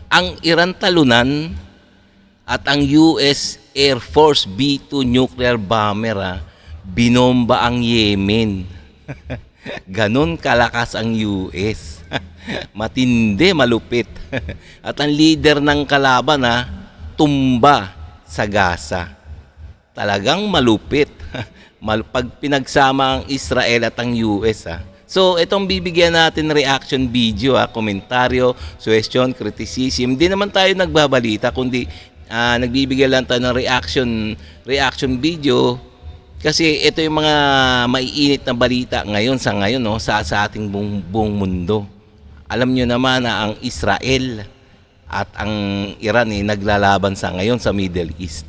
ang Iran talunan at ang US Air Force B-2 nuclear bomber binomba ang Yemen. Ganon kalakas ang US. Matindi, malupit. At ang leader ng kalaban tumba sa Gaza. Talagang malupit. Pag pinagsama ang Israel at ang US So, itong bibigyan natin reaction video komentaryo, suggestion, criticism. Hindi naman tayo nagbabalita, kundi nagbibigay lang tayo ng reaction video. Kasi ito yung mga maiinit na balita ngayon sa ating buong mundo. Alam nyo naman na ang Israel at ang Iran naglalaban ngayon sa Middle East.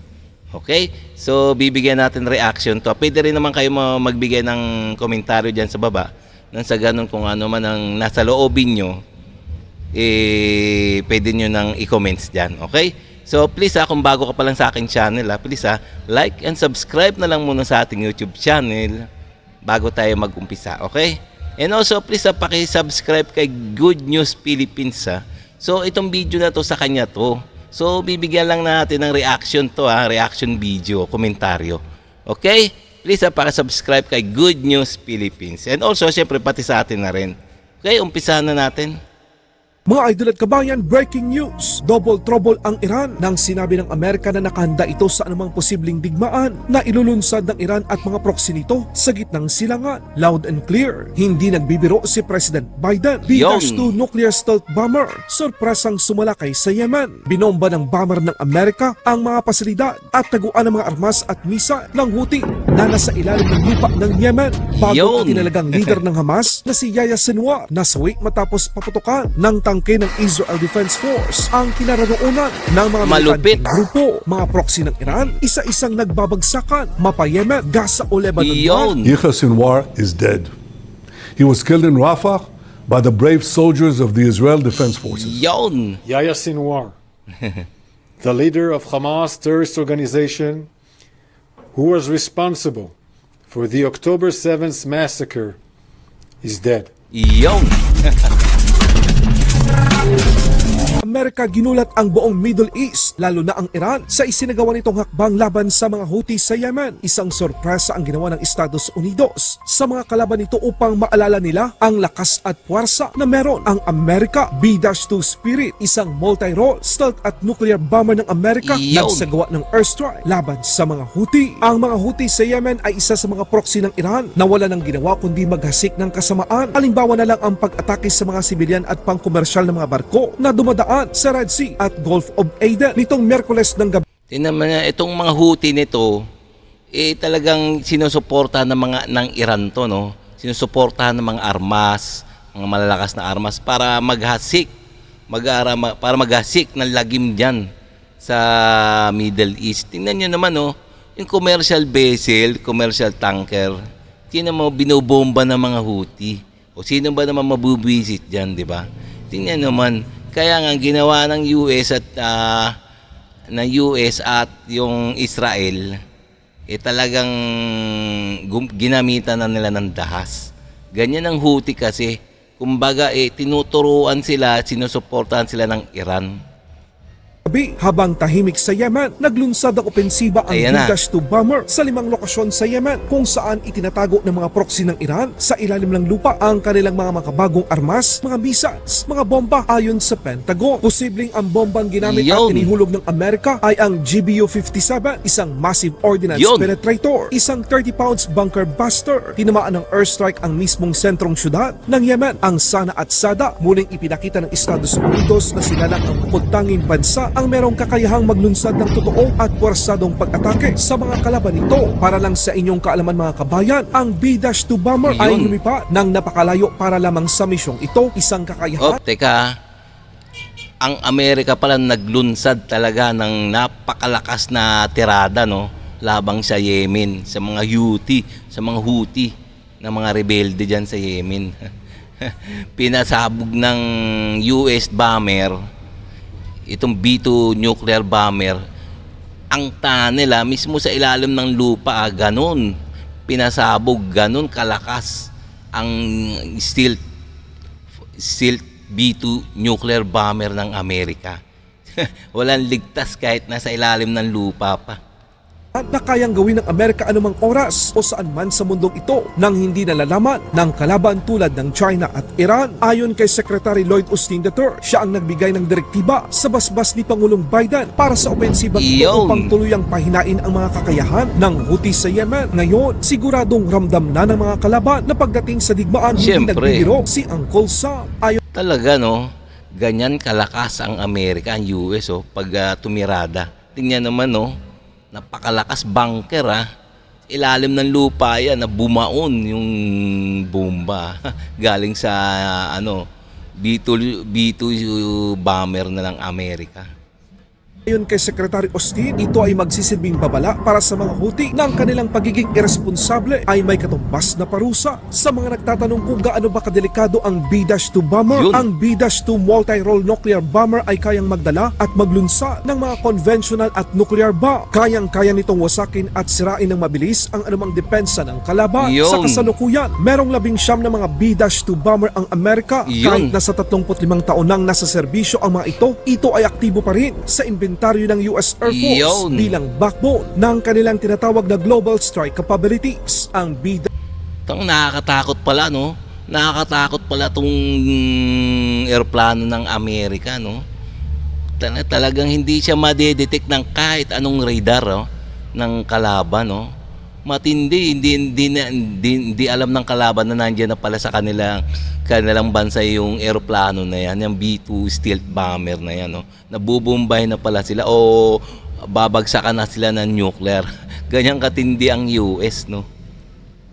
Okay? So, bibigyan natin reaction to. Pwede rin naman kayo magbigay ng komentaryo dyan sa baba. Nang sa ganun kung ano man ang nasa loobin nyo, pwede nyo nang i-comments dyan. Okay? So, please kung bago ka pa lang sa aking channel, please like and subscribe na lang muna sa ating YouTube channel bago tayo mag-umpisa. Okay? And also, please paki-subscribe kay Good News Philippines. So, itong video na to sa kanya to. So, bibigyan lang natin ng reaction to, reaction video, komentaryo. Okay? Please paki-subscribe kay Good News Philippines. And also, syempre, pati sa atin na rin. Okay, umpisahan na natin. Mga idol at kabayan, breaking news! Double trouble ang Iran nang sinabi ng Amerika na nakahanda ito sa anumang posibleng digmaan na ilulunsad ng Iran at mga proxy nito sa gitnang silangan. Loud and clear, hindi nagbibiro si President Biden. B-2 nuclear stealth bomber, sorpresang sumalakay sa Yemen. Binomba ng bomber ng Amerika ang mga pasilidad at taguan ng mga armas at misa ng Houthi na nasa ilalim ng lupa ng Yemen. Bago tinalagang leader ng Hamas na si Yahya Sinwar nasawi matapos paputukan ng tangke ng Israel Defense Force ang kinaroroonan ng mga militanteng grupo. Mga proxy ng Iran, isa-isang nagbabagsakan, mapa Yemen, Gaza o Lebanon. Yahya Sinwar is dead. He was killed in Rafah by the brave soldiers of the Israel Defense Forces. Yahya Sinwar, the leader of Hamas terrorist organization who was responsible for the October 7th massacre, is dead. Amerika ginulat ang buong Middle East, lalo na ang Iran, sa isinagawa nitong hakbang laban sa mga Houthi sa Yemen. Isang sorpresa ang ginawa ng Estados Unidos sa mga kalaban nito upang maalala nila ang lakas at puwersa na meron ang Amerika. B-2 Spirit, isang multi-role stealth at nuclear bomber ng Amerika, nagsagawa ng airstrike laban sa mga Houthi. Ang mga Houthi sa Yemen ay isa sa mga proxy ng Iran na wala nang ginawa kundi maghasik ng kasamaan. Halimbawa na lang ang pag-atake sa mga sibilyan at pangkomersyal na mga barko na dumadaan sa Red Sea at Gulf of Aden nitong Miyerkules ng gabi. Tingnan mo na itong mga Houthi nito, talagang sinusuportahan ng Iran to, no? Sinusuportahan ng mga armas, mga malalakas na armas para maghasik, para maghasik ng lagim diyan sa Middle East. Tingnan niyo naman, yung commercial vessel, commercial tanker, tingnan mo binobomba ng mga Houthi. O sino ba naman mabubisit diyan, di ba? Tingnan naman. Kaya nga ginawa ng US at yung Israel talagang ginamitan na nila ng dahas. Ganyan ang Houthi kasi. Kumbaga tinuturuan sila, sinusuportahan sila ng Iran. Habang tahimik sa Yemen, naglunsad ang opensiba ang B-2 bomber sa 5 lokasyon sa Yemen kung saan itinatago ng mga proxy ng Iran sa ilalim ng lupa ang kanilang mga makabagong armas, mga missiles, mga bomba ayon sa Pentagon. Posibleng ang bombang ginamit at tinihulog ng Amerika ay ang GBU-57, isang massive ordnance penetrator, isang 30 pounds bunker buster. Tinamaan ng airstrike ang mismong sentrong syudad ng Yemen. Ang Sana at Sada muling ipinakita ng Estados Unidos na sila lang ang bukod-tanging bansa ang merong kakayahang maglunsad ng totoo at puwersadong pag-atake sa mga kalaban nito. Para lang sa inyong kaalaman mga kabayan, ang B-2 bomber ay lumipad ng napakalayo para lamang sa misyong ito. Isang kakayahan. Teka, ang Amerika pala naglunsad talaga ng napakalakas na tirada, labang sa Yemen, sa mga Houthi na mga rebelde dyan sa Yemen. Pinasabog ng US bomber itong B-2 nuclear bomber ang tunnel mismo sa ilalim ng lupa, ganun pinasabog, ganun kalakas ang stealth B-2 nuclear bomber ng Amerika. Walang ligtas kahit nasa ilalim ng lupa pa. na kayang gawin ng Amerika anumang oras o saan man sa mundong ito nang hindi nalalaman ng kalaban tulad ng China at Iran. Ayon kay Secretary Lloyd Austin III, siya ang nagbigay ng direktiba sa basbas ni Pangulong Biden para sa opensibang ito Iyon. upang tuluyang pahinain ang mga kakayahan ng Houthi sa Yemen. Ngayon, siguradong ramdam na ng mga kalaban na pagdating sa digmaan hindi Siyempre. nagbibiro si Uncle Sam. Ayon Talaga no, ganyan kalakas ang Amerika, ang US pag tumirada. Tingnan naman napakalakas bunker ilalim ng lupa yan na bumaon yung bomba galing sa B2 bomber na ng Amerika. Ayon kay Secretary Austin, ito ay magsisilbing babala para sa mga Houthi na ang kanilang pagiging irresponsable ay may katumbas na parusa. Sa mga nagtatanong kung gaano ba kadelikado ang B-2 bomber, Yun. ang B-2 multi-role nuclear bomber ay kayang magdala at maglunsa ng mga conventional at nuclear bomb. Kayang-kaya nitong wasakin at sirain ng mabilis ang anumang depensa ng kalaban. Yun. Sa kasalukuyan, merong 19 na mga B-2 bomber ang Amerika. Yun. Kahit nasa 35 taon nang nasa serbisyo ang mga ito ay aktibo pa rin sa inventaryo ng US Air Force Yun. bilang backbone ng kanilang tinatawag na global strike capabilities. Ang B-2 Itong nakakatakot pala nakakatakot pala tong eroplano ng Amerika talagang hindi siya madedetect ng kahit anong radar ng kalaban matindi, hindi alam ng kalaban na nandiyan na pala sa kanilang bansa yung eroplano na yan, yung B2 stealth bomber na yan nabubumbay na pala sila o babagsakan na sila ng nuclear. Ganyan katindi ang US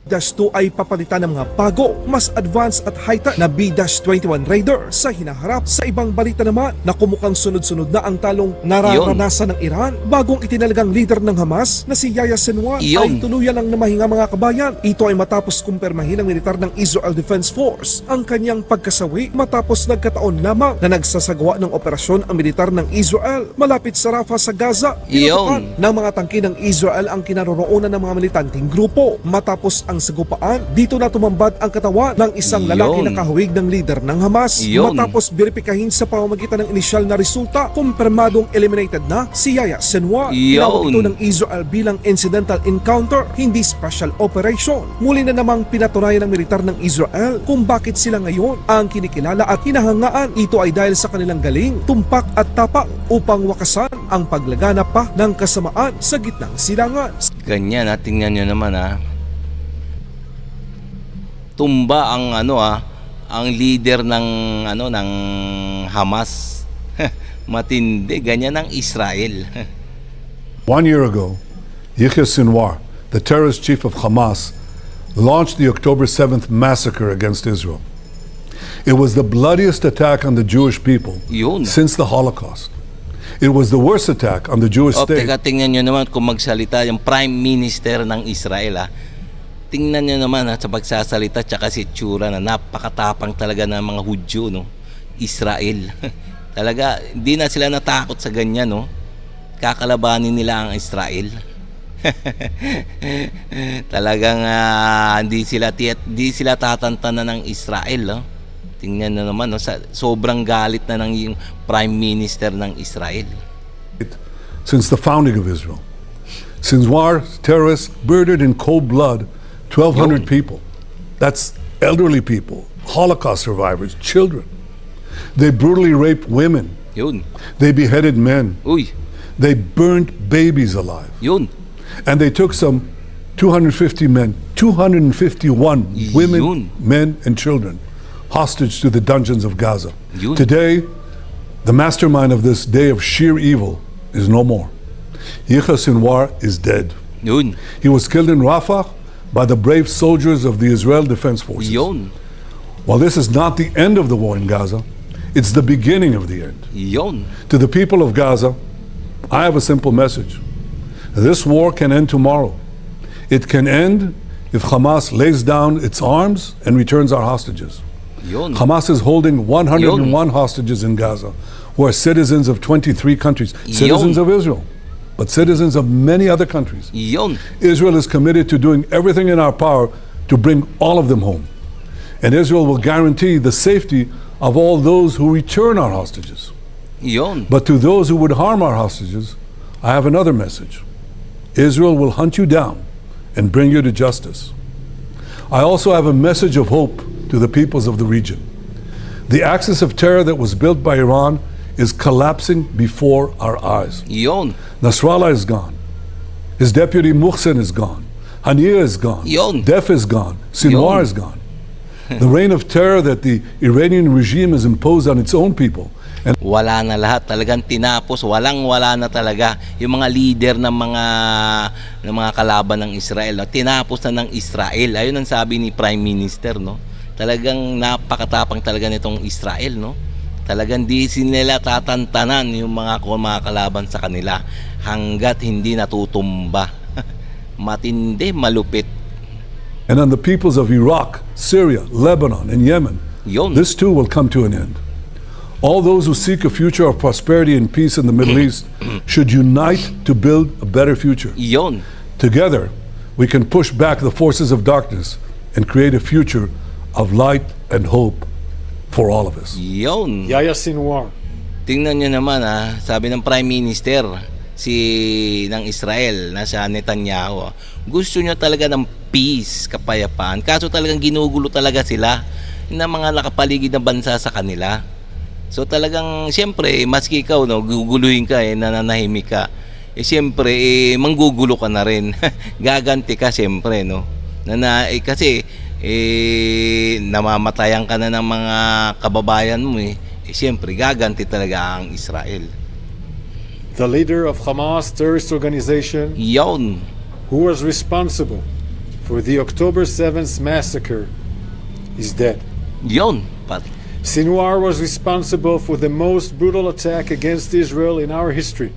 B-2 ay papalitan ng mga bago, mas advanced at high-tech na B-21 Raider sa hinaharap. Sa ibang balita naman na kumukhang sunod-sunod na ang talong nararanasan ng Iran, bagong itinalagang leader ng Hamas na si Yahya Sinwar ay tuluyan ng namahinga mga kabayan. Ito ay matapos kumpirmahin ng militar ng Israel Defense Force ang kanyang pagkasawi matapos nagkataon lamang na nagsasagawa ng operasyon ang militar ng Israel malapit sa Rafah sa Gaza. Tinutukan ng mga tangke ng Israel ang kinaroroonan ng mga militanteng grupo. Matapos ang sagupaan, dito na tumambad ang katawan ng isang lalaki na kahawig ng leader ng Hamas. Matapos beripikahin sa pamamagitan ng inisyal na resulta, kumpirmadong eliminated na si Yahya Sinwar. Tinawag ito ng Israel bilang incidental encounter, hindi special operation. Muli na namang pinatunayan ng militar ng Israel kung bakit sila ngayon ang kinikilala at hinahangaan. Ito ay dahil sa kanilang galing, tumpak at tapak upang wakasan ang paglaganap pa ng kasamaan sa gitnang silangan. Ganyan tingnan nyo naman tumba ang ang leader ng Hamas. Matindi, ganyan ang Israel. 1 year ago, Yahya Sinwar, the terrorist chief of Hamas, launched the October 7th massacre against Israel. It was the bloodiest attack on the Jewish people Yun. since the Holocaust. It was the worst attack on the Jewish state. Teka, tingnan nyo naman kung magsalita yung Prime Minister ng Israel Tingnan nyo naman sa pagsasalita tsaka si tsura na napakatapang talaga ng mga Hudyo Israel. Talaga hindi na sila natakot sa ganyan kakalabanin nila ang Israel. Talagang hindi sila tatantanan ng Israel Tingnan nyo naman sobrang galit na ng yung Prime Minister ng Israel. Since the founding of Israel, Sinwar terrorists murdered in cold blood 1,200 people. That's elderly people, Holocaust survivors, children. They brutally raped women. Yun. They beheaded men. Uy. They burnt babies alive. Yun. And they took some 250 men, 251 women, Yun. men, and children hostage to the dungeons of Gaza. Yun. Today, the mastermind of this day of sheer evil is no more. Yahya Sinwar is dead. Yun. He was killed in Rafah by the brave soldiers of the Israel Defense Forces. Yun. While this is not the end of the war in Gaza, it's the beginning of the end. Yun. To the people of Gaza, I have a simple message. This war can end tomorrow. It can end if Hamas lays down its arms and returns our hostages. Yun. Hamas is holding 101 hostages in Gaza who are citizens of 23 countries, citizens of Israel, but citizens of many other countries. Yun. Israel is committed to doing everything in our power to bring all of them home. And Israel will guarantee the safety of all those who return our hostages. Yun. But to those who would harm our hostages, I have another message. Israel will hunt you down and bring you to justice. I also have a message of hope to the peoples of the region. The axis of terror that was built by Iran is collapsing before our eyes. Yun. Nasrallah is gone. His deputy Muhsin is gone. Haniya is gone. Yun. Def is gone. Sinwar Yun. is gone. The reign of terror that the Iranian regime has imposed on its own people. And Wala na lahat, talagang tinapos, wala na talaga yung mga leader ng mga kalaban ng Israel, no? Tinapos na ng Israel. Ayun ang sabi ni Prime Minister, no? Talagang napakatapang talaga nitong Israel, no? Talagang di nila tatantanan yung mga kalaban sa kanila hanggat hindi natutumba. Matindi, malupit. and on the peoples of Iraq, Syria, Lebanon, and Yemen, Yun. this too will come to an end. All those who seek a future of prosperity and peace in the Middle East should unite to build a better future. Yun. Together, we can push back the forces of darkness and create a future of light and hope for all of us. Yun. Yahya Sinwar, Tingnan nyo naman sabi ng Prime Minister ng Israel na siya Netanyahu, gusto nyo talaga ng peace, kapayapaan. Kaso talagang ginugulo talaga sila ng mga nakapaligid na bansa sa kanila. So talagang siyempre maski ikaw guguluhin ka nananahimik ka. Siyempre manggugulo ka na rin. Gaganti ka siyempre kasi namamatayan ka na ng mga kababayan mo siyempre gaganti talaga ang Israel. the leader of Hamas terrorist organization, Yun. who was responsible for the October 7th massacre, is dead. Yun. Sinwar was responsible for the most brutal attack against Israel in our history.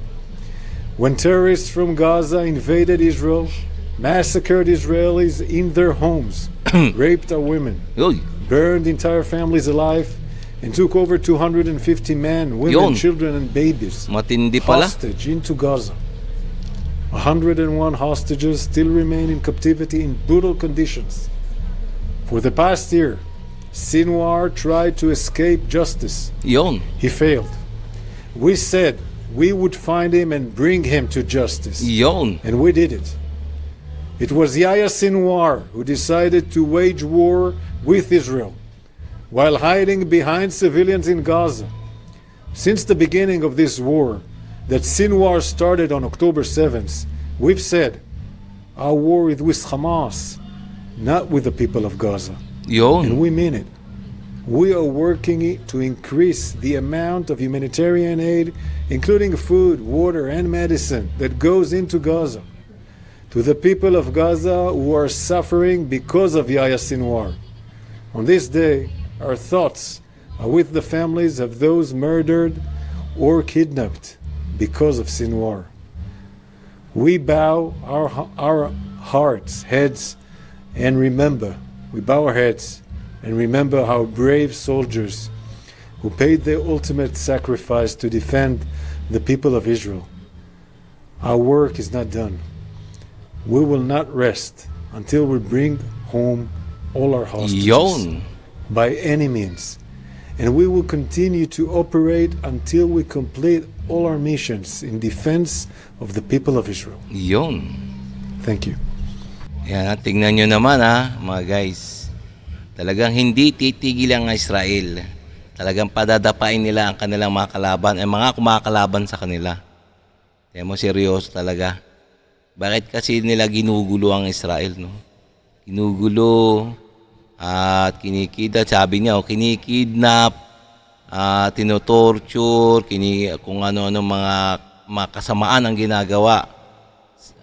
When terrorists from Gaza invaded Israel, massacred Israelis in their homes, raped our women, Yun. burned entire families alive, and took over 250 men, women, Yun. children, and babies Matindi pala. hostage into Gaza. 101 hostages still remain in captivity in brutal conditions. For the past year, Sinwar tried to escape justice. Yun. He failed. We said we would find him and bring him to justice. Yun. And we did it. It was Yahya Sinwar who decided to wage war with Israel while hiding behind civilians in Gaza. Since the beginning of this war that Sinwar started on October 7th, we've said our war is with Hamas, not with the people of Gaza. And Yun. we mean it. We are working to increase the amount of humanitarian aid, including food, water, and medicine that goes into Gaza, to the people of Gaza who are suffering because of Yahya Sinwar. On this day, our thoughts are with the families of those murdered or kidnapped because of Sinwar. We bow our hearts, heads, and remember. We bow our heads and remember how brave soldiers who paid their ultimate sacrifice to defend the people of Israel. Our work is not done. We will not rest until we bring home all our hostages Yun. by any means. And we will continue to operate until we complete all our missions in defense of the people of Israel. Yun. Thank you. Yan, tingnan nyo naman mga guys. Talagang hindi titigil ang Israel. Talagang padadapain nila ang kanilang mga kalaban, mga kumakalaban sa kanila. Kaya mo seryoso talaga. Bakit kasi nila ginugulo ang Israel, no? Ginugulo at kinikidnap, sabi niya, kinikidnap, tinotorture, kung ano-ano mga kasamaan ang ginagawa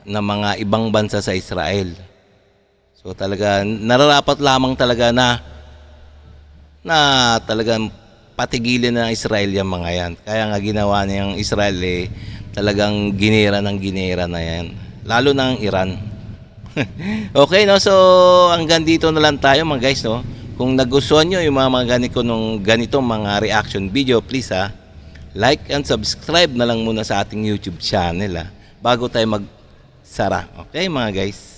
ng mga ibang bansa sa Israel. So talaga nararapat lamang talaga na talagang patigilin ng Israel yung mga yan. Kaya nga ginawa niyang Israel talagang ginera na yan. Lalo na ang Iran. Okay, no? So hanggang dito na lang tayo mga guys, no? Kung nagustuhan nyo yung mga ganitong mga reaction video, please like and subscribe na lang muna sa ating YouTube channel bago tayo magsara. Okay mga guys?